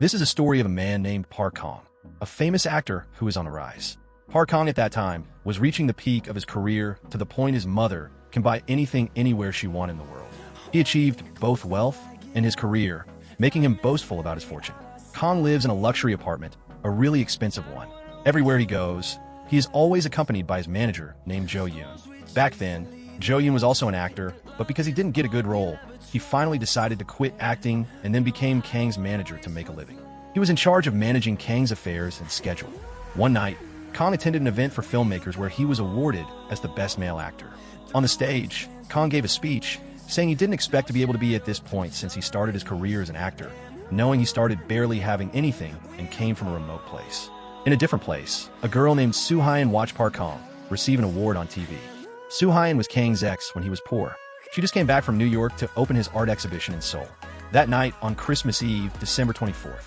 This is a story of a man named Park Kong, a famous actor who was on a rise. Park Kong at that time was reaching the peak of his career to the point his mother can buy anything anywhere she wanted in the world. He achieved both wealth and his career, making him boastful about his fortune. Kong lives in a luxury apartment, a really expensive one. Everywhere he goes, he is always accompanied by his manager named Jo Yoon. Back then, Jo Yoon was also an actor, but because he didn't get a good role, he finally decided to quit acting and then became Kang's manager to make a living. He was in charge of managing Kang's affairs and schedule. One night, Kong attended an event for filmmakers where he was awarded as the best male actor. On the stage, Kong gave a speech saying he didn't expect to be able to be at this point since he started his career as an actor, knowing he started barely having anything and came from a remote place. In a different place, a girl named Soo Hyun watched Park Kong receive an award on TV. Soo Hyun was Kang's ex when he was poor. She just came back from New York to open his art exhibition in Seoul. That night, on Christmas Eve, December 24th,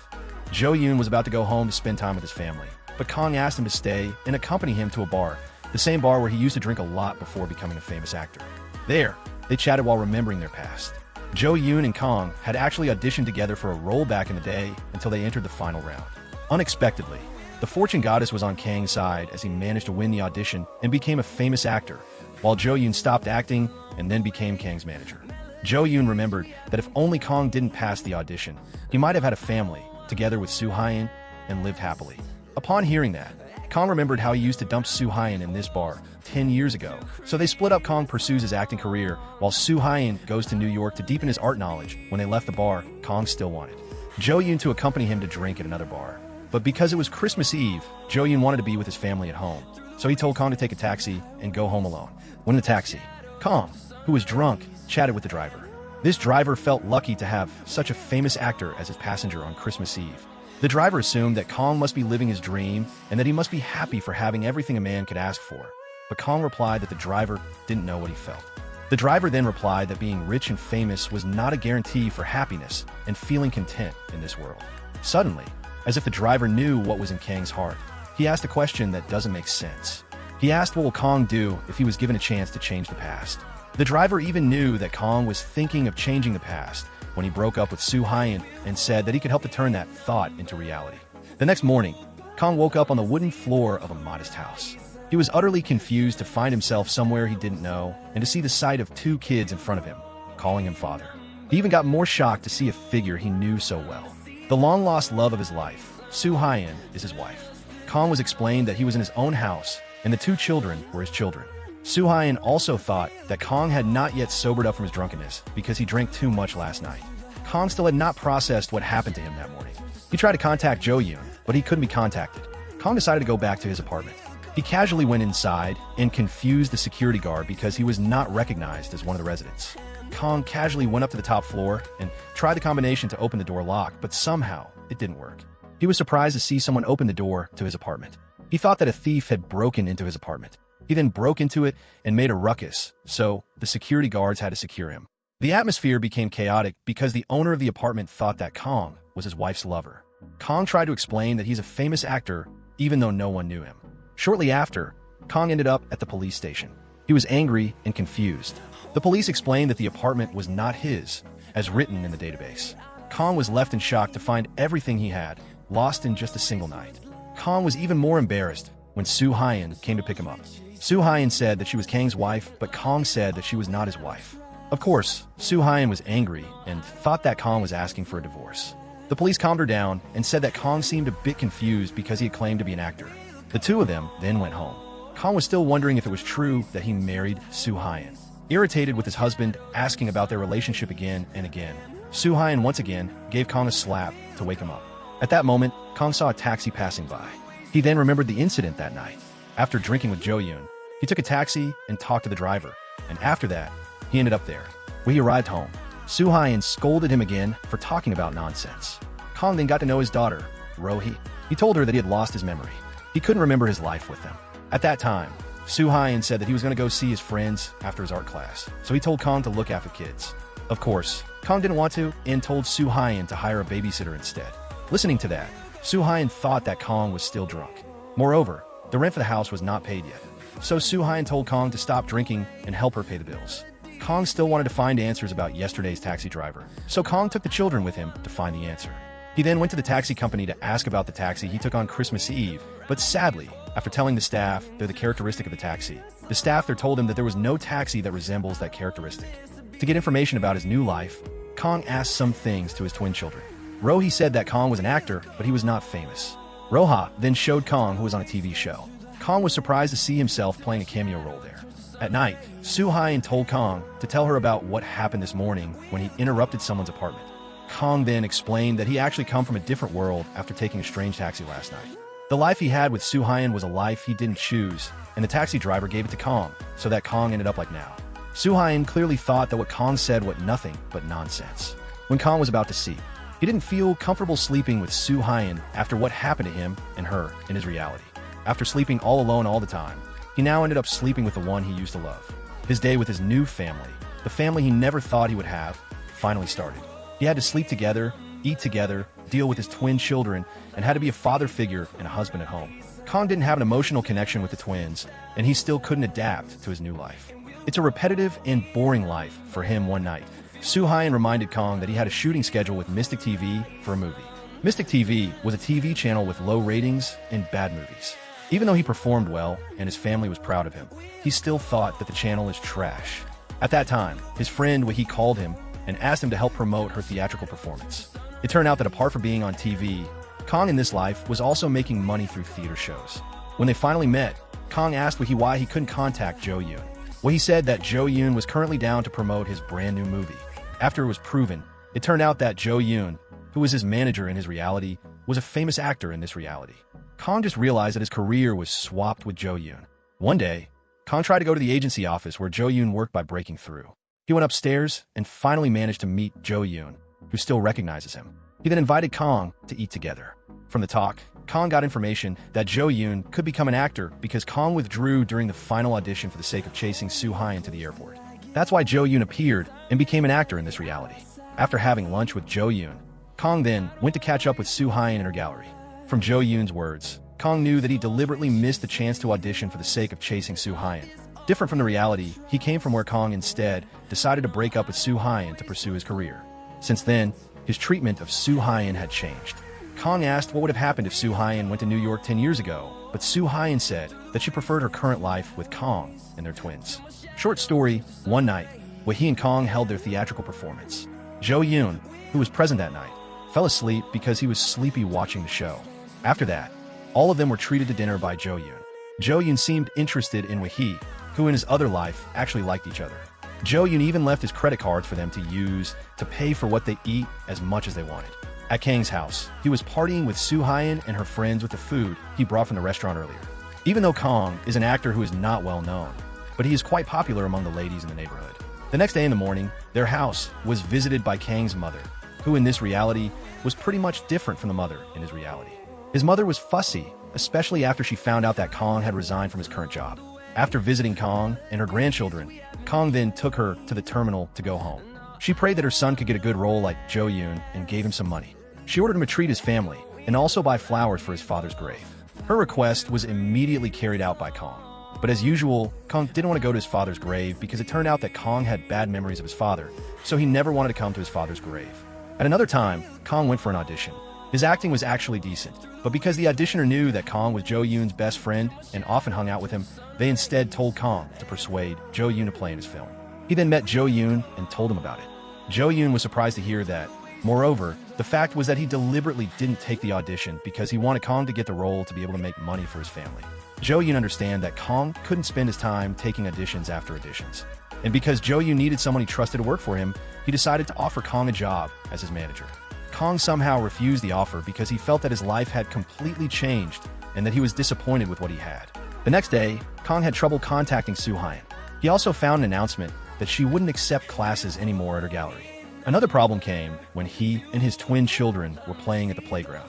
Jo Yoon was about to go home to spend time with his family, but Kong asked him to stay and accompany him to a bar, the same bar where he used to drink a lot before becoming a famous actor. There, they chatted while remembering their past. Jo Yoon and Kong had actually auditioned together for a role back in the day until they entered the final round. Unexpectedly, the fortune goddess was on Kang's side as he managed to win the audition and became a famous actor, while Jo Yoon stopped acting and then became Kang's manager. Jo Yoon remembered that if only Kong didn't pass the audition, he might have had a family, together with Soo Hyun, and lived happily. Upon hearing that, Kong remembered how he used to dump Soo Hyun in this bar 10 years ago. So they split up. Kong pursues his acting career, while Soo Hyun goes to New York to deepen his art knowledge. When they left the bar, Kong still wanted Jo Yoon to accompany him to drink at another bar. But because it was Christmas Eve, Jo Yoon wanted to be with his family at home. So he told Kong to take a taxi and go home alone. When in the taxi, Kong, who was drunk, chatted with the driver. This driver felt lucky to have such a famous actor as his passenger on Christmas Eve. The driver assumed that Kong must be living his dream and that he must be happy for having everything a man could ask for. But Kong replied that the driver didn't know what he felt. The driver then replied that being rich and famous was not a guarantee for happiness and feeling content in this world. Suddenly, as if the driver knew what was in Kang's heart, he asked a question that doesn't make sense. He asked what will Kong do if he was given a chance to change the past. The driver even knew that Kong was thinking of changing the past when he broke up with Soo Hyun and said that he could help to turn that thought into reality. The next morning, Kong woke up on the wooden floor of a modest house. He was utterly confused to find himself somewhere he didn't know and to see the sight of two kids in front of him, calling him father. He even got more shocked to see a figure he knew so well. The long-lost love of his life, Soo Hyun, is his wife. Kong was explained that he was in his own house and the two children were his children. Soo Hyun also thought that Kong had not yet sobered up from his drunkenness because he drank too much last night. Kong still had not processed what happened to him that morning. He tried to contact Jo Yoon, but he couldn't be contacted. Kong decided to go back to his apartment. He casually went inside and confused the security guard because he was not recognized as one of the residents. Kong casually went up to the top floor and tried the combination to open the door lock, but somehow it didn't work. He was surprised to see someone open the door to his apartment. He thought that a thief had broken into his apartment. He then broke into it and made a ruckus, so the security guards had to secure him. The atmosphere became chaotic because the owner of the apartment thought that Kong was his wife's lover. Kong tried to explain that he's a famous actor, even though no one knew him. Shortly after, Kong ended up at the police station. He was angry and confused. The police explained that the apartment was not his, as written in the database. Kong was left in shock to find everything he had lost in just a single night. Kong was even more embarrassed when Soo Hyun came to pick him up. Soo Hyun said that she was Kang's wife, but Kong said that she was not his wife. Of course, Soo Hyun was angry and thought that Kong was asking for a divorce. The police calmed her down and said that Kong seemed a bit confused because he had claimed to be an actor. The two of them then went home. Kong was still wondering if it was true that he married Soo Hyun. Irritated with his husband asking about their relationship again and again, Soo Hyun once again gave Kong a slap to wake him up. At that moment, Kong saw a taxi passing by. He then remembered the incident that night. After drinking with Jo Yoon, he took a taxi and talked to the driver, and after that, he ended up there. When he arrived home, Soo Hyun scolded him again for talking about nonsense. Kong then got to know his daughter, Rohi. He told her that he had lost his memory. He couldn't remember his life with them. At that time, Soo Hyun said that he was going to go see his friends after his art class, so he told Kong to look after kids. Of course, Kong didn't want to and told Soo Hyun to hire a babysitter instead. Listening to that, Soo Hyun thought that Kong was still drunk. Moreover, the rent for the house was not paid yet. So Soo Hyun told Kong to stop drinking and help her pay the bills. Kong still wanted to find answers about yesterday's taxi driver, so Kong took the children with him to find the answer. He then went to the taxi company to ask about the taxi he took on Christmas Eve, but sadly, after telling the staff they're the characteristic of the taxi, the staff there told him that there was no taxi that resembles that characteristic. To get information about his new life, Kong asked some things to his twin children. Rohi said that Kong was an actor, but he was not famous. Roha then showed Kong who was on a TV show. Kong was surprised to see himself playing a cameo role there. At night, Su-Hyun told Kong to tell her about what happened this morning when he interrupted someone's apartment. Kong then explained that he actually come from a different world after taking a strange taxi last night. The life he had with Su-Hyun was a life he didn't choose, and the taxi driver gave it to Kong, so that Kong ended up like now. Su-Hyun clearly thought that what Kong said was nothing but nonsense. When Kong was about to sleep, he didn't feel comfortable sleeping with Su-Hyun after what happened to him and her in his reality. After sleeping all alone all the time, he now ended up sleeping with the one he used to love. His day with his new family, the family he never thought he would have, finally started. He had to sleep together, eat together, deal with his twin children, and had to be a father figure and a husband at home. Kong didn't have an emotional connection with the twins, and he still couldn't adapt to his new life. It's a repetitive and boring life for him one night. Su-Hyun reminded Kong that he had a shooting schedule with Mystic TV for a movie. Mystic TV was a TV channel with low ratings and bad movies. Even though he performed well and his family was proud of him, he still thought that the channel is trash. At that time, his friend Wahi called him and asked him to help promote her theatrical performance. It turned out that apart from being on TV, Kong in this life was also making money through theater shows. When they finally met, Kong asked Wahi why he couldn't contact Jo Yoon. Wahi said that Jo Yoon was currently down to promote his brand new movie. After it was proven, it turned out that Jo Yoon, who was his manager in his reality, was a famous actor in this reality. Kong just realized that his career was swapped with Jo Yoon. One day, Kong tried to go to the agency office where Jo Yoon worked by breaking through. He went upstairs and finally managed to meet Jo Yoon, who still recognizes him. He then invited Kong to eat together. From the talk, Kong got information that Jo Yoon could become an actor because Kong withdrew during the final audition for the sake of chasing Su-Hyun to the airport. That's why Jo Yoon appeared and became an actor in this reality. After having lunch with Jo Yoon, Kong then went to catch up with Su-Hyun in her gallery. From Jo Yoon's words, Kong knew that he deliberately missed the chance to audition for the sake of chasing Su-Hyun. Different from the reality, he came from where Kong instead decided to break up with Su-Hyun to pursue his career. Since then, his treatment of Su-Hyun had changed. Kong asked what would have happened if Su-Hyun went to New York 10 years ago, but Su-Hyun said that she preferred her current life with Kong and their twins. Short story, one night, Wahi and Kong held their theatrical performance. Jo Yoon, who was present that night, fell asleep because he was sleepy watching the show. After that, all of them were treated to dinner by Jo Yoon. Jo Yoon seemed interested in Wahi, who in his other life actually liked each other. Jo Yoon even left his credit cards for them to use to pay for what they eat as much as they wanted. At Kang's house, he was partying with Su-Hyun and her friends with the food he brought from the restaurant earlier. Even though Kong is an actor who is not well known, but he is quite popular among the ladies in the neighborhood. The next day in the morning, their house was visited by Kang's mother, who in this reality was pretty much different from the mother in his reality. His mother was fussy, especially after she found out that Kong had resigned from his current job. After visiting Kong and her grandchildren, Kong then took her to the terminal to go home. She prayed that her son could get a good role like Jo Yoon and gave him some money. She ordered him to treat his family and also buy flowers for his father's grave. Her request was immediately carried out by Kong. But as usual, Kong didn't want to go to his father's grave because it turned out that Kong had bad memories of his father, so he never wanted to come to his father's grave. At another time, Kong went for an audition. His acting was actually decent, but because the auditioner knew that Kong was Jo Yoon's best friend and often hung out with him, they instead told Kong to persuade Jo Yoon to play in his film. He then met Jo Yoon and told him about it. Jo Yoon was surprised to hear that. Moreover, the fact was that he deliberately didn't take the audition because he wanted Kong to get the role to be able to make money for his family. Jo Yoon understood that Kong couldn't spend his time taking auditions after auditions. And because Jo Yoon needed someone he trusted to work for him, he decided to offer Kong a job as his manager. Kong somehow refused the offer because he felt that his life had completely changed and that he was disappointed with what he had. The next day, Kong had trouble contacting Su-Hyun. He also found an announcement that she wouldn't accept classes anymore at her gallery. Another problem came when he and his twin children were playing at the playground.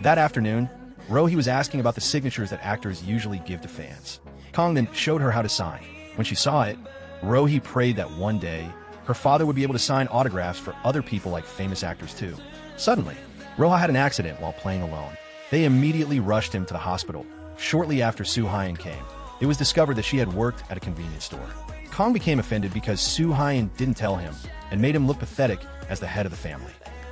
That afternoon, Rohi was asking about the signatures that actors usually give to fans. Kong then showed her how to sign. When she saw it, Rohi prayed that one day, her father would be able to sign autographs for other people like famous actors too. Suddenly, Roha had an accident while playing alone. They immediately rushed him to the hospital. Shortly after Su-Hyun came, it was discovered that she had worked at a convenience store. Kong became offended because Su-Hyun didn't tell him and made him look pathetic as the head of the family.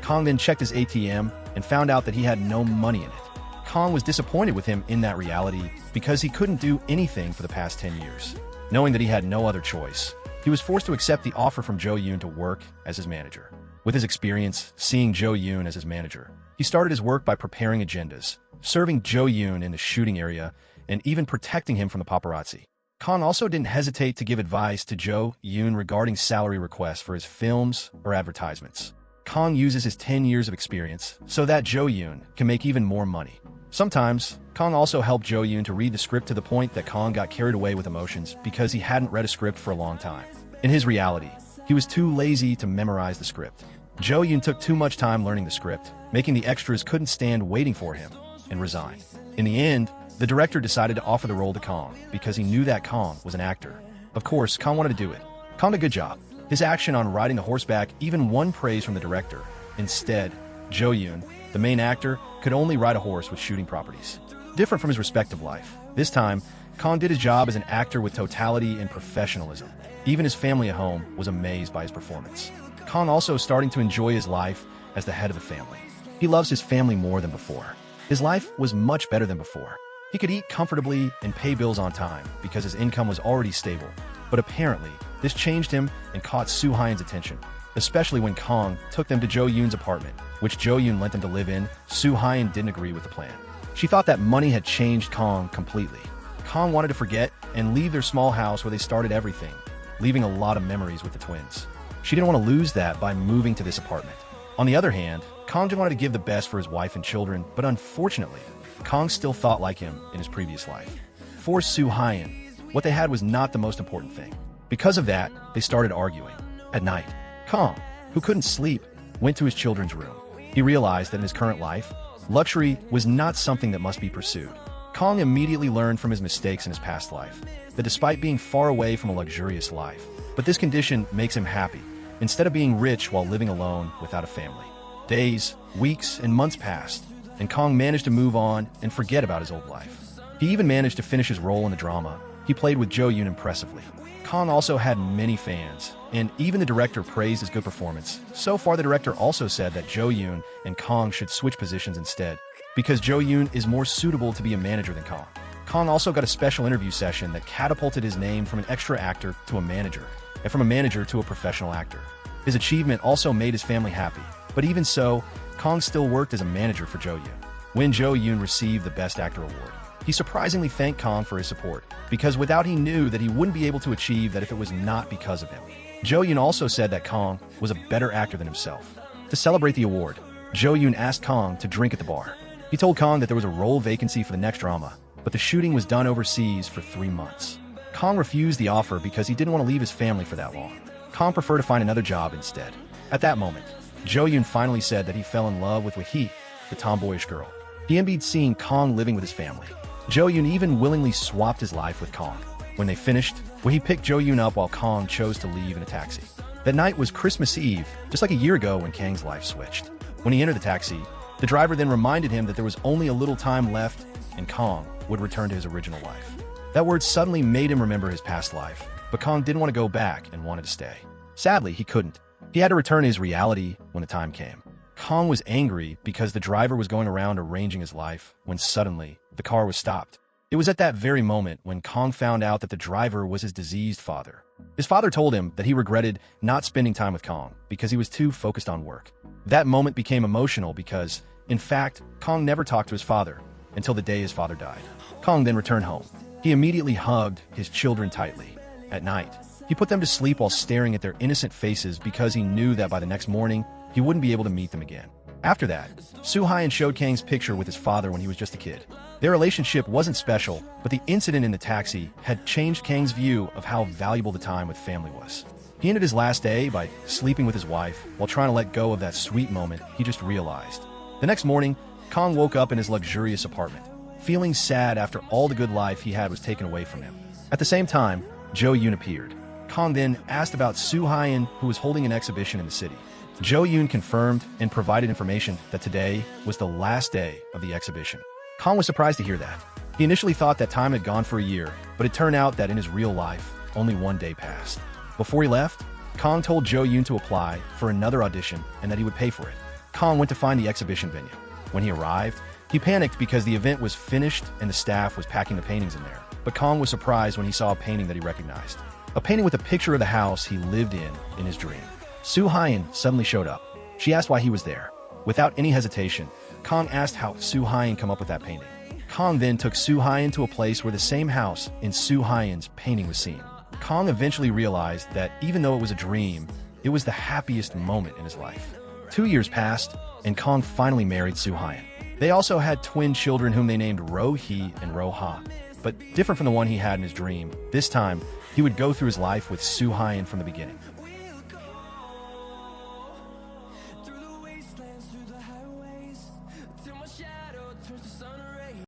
Kong then checked his ATM and found out that he had no money in it. Kong was disappointed with him in that reality because he couldn't do anything for the past 10 years. Knowing that he had no other choice, he was forced to accept the offer from Jo Yoon to work as his manager. With his experience seeing Jo Yoon as his manager, he started his work by preparing agendas, serving Jo Yoon in the shooting area, and even protecting him from the paparazzi. Kong also didn't hesitate to give advice to Jo Yoon regarding salary requests for his films or advertisements. Kong uses his 10 years of experience so that Jo Yoon can make even more money. Sometimes, Kong also helped Jo Yoon to read the script to the point that Kong got carried away with emotions because he hadn't read a script for a long time. In his reality, he was too lazy to memorize the script. Jo Yoon took too much time learning the script, making the extras couldn't stand waiting for him, and resigned. In the end, the director decided to offer the role to Kong because he knew that Kong was an actor. Of course, Kong wanted to do it. Kong did a good job. His action on riding the horseback even won praise from the director. Instead, Jo Yoon, the main actor, could only ride a horse with shooting properties. Different from his respective life, this time, Kong did his job as an actor with totality and professionalism. Even his family at home was amazed by his performance. Kong also starting to enjoy his life as the head of the family. He loves his family more than before. His life was much better than before. He could eat comfortably and pay bills on time because his income was already stable. But apparently, this changed him and caught Soo Hyun's attention, especially when Kong took them to Jo Yoon's apartment, which Jo Yoon lent them to live in. Soo Hyun didn't agree with the plan. She thought that money had changed Kong completely. Kong wanted to forget and leave their small house where they started everything, leaving a lot of memories with the twins. She didn't want to lose that by moving to this apartment. On the other hand, Kong wanted to give the best for his wife and children, but unfortunately, Kong still thought like him in his previous life. For Soo Hyun, what they had was not the most important thing. Because of that, they started arguing. At night, Kong, who couldn't sleep, went to his children's room. He realized that in his current life, luxury was not something that must be pursued. Kong immediately learned from his mistakes in his past life that despite being far away from a luxurious life, but this condition makes him happy, instead of being rich while living alone without a family. Days, weeks, and months passed, and Kong managed to move on and forget about his old life. He even managed to finish his role in the drama. He played with Jo Yoon impressively. Kong also had many fans, and even the director praised his good performance. So far, the director also said that Jo Yoon and Kong should switch positions instead, because Jo Yoon is more suitable to be a manager than Kong. Kong also got a special interview session that catapulted his name from an extra actor to a manager, and from a manager to a professional actor. His achievement also made his family happy, but even so, Kong still worked as a manager for Jo Yoon. When Jo Yoon received the Best Actor award, he surprisingly thanked Kong for his support, because without he knew that he wouldn't be able to achieve that if it was not because of him. Jo Yoon also said that Kong was a better actor than himself. To celebrate the award, Jo Yoon asked Kong to drink at the bar. He told Kong that there was a role vacancy for the next drama, but the shooting was done overseas for 3 months. Kong refused the offer because he didn't want to leave his family for that long. Kong preferred to find another job instead. At that moment, Jo Yoon finally said that he fell in love with Wee-hee, the tomboyish girl. He envied seeing Kong living with his family. Jo Yoon even willingly swapped his life with Kong. When they finished, Wee-hee picked Jo Yoon up while Kong chose to leave in a taxi. That night was Christmas Eve, just like a year ago when Kang's life switched. When he entered the taxi, the driver then reminded him that there was only a little time left and Kong would return to his original life. That word suddenly made him remember his past life, but Kong didn't want to go back and wanted to stay. Sadly, he couldn't. He had to return to his reality when the time came. Kong was angry because the driver was going around arranging his life when suddenly the car was stopped. It was at that very moment when Kong found out that the driver was his diseased father. His father told him that he regretted not spending time with Kong because he was too focused on work. That moment became emotional because, in fact, Kong never talked to his father until the day his father died. Kong then returned home. He immediately hugged his children tightly. At night, he put them to sleep while staring at their innocent faces because he knew that by the next morning, he wouldn't be able to meet them again. After that, Soo Hyun showed Kang's picture with his father when he was just a kid. Their relationship wasn't special, but the incident in the taxi had changed Kang's view of how valuable the time with family was. He ended his last day by sleeping with his wife while trying to let go of that sweet moment he just realized. The next morning, Kong woke up in his luxurious apartment, feeling sad after all the good life he had was taken away from him. At the same time, Jo Yoon appeared. Kong then asked about Soo Hyun, who was holding an exhibition in the city. Jo Yoon confirmed and provided information that today was the last day of the exhibition. Kong was surprised to hear that. He initially thought that time had gone for a year, but it turned out that in his real life, only 1 day passed. Before he left, Kong told Jo Yoon to apply for another audition and that he would pay for it. Kong went to find the exhibition venue. When he arrived, he panicked because the event was finished and the staff was packing the paintings in there. But Kong was surprised when he saw a painting that he recognized. A painting with a picture of the house he lived in his dream. Su Hyan suddenly showed up. She asked why he was there. Without any hesitation, Kong asked how Su Hyan came up with that painting. Kong then took Su Hyan to a place where the same house in Su Hyan's painting was seen. Kong eventually realized that even though it was a dream, it was the happiest moment in his life. 2 years passed, and Kong finally married Su Hyan. They also had twin children whom they named Ro-hee and Ro-ha. But different from the one he had in his dream, this time, he would go through his life with Su Hyan from the beginning.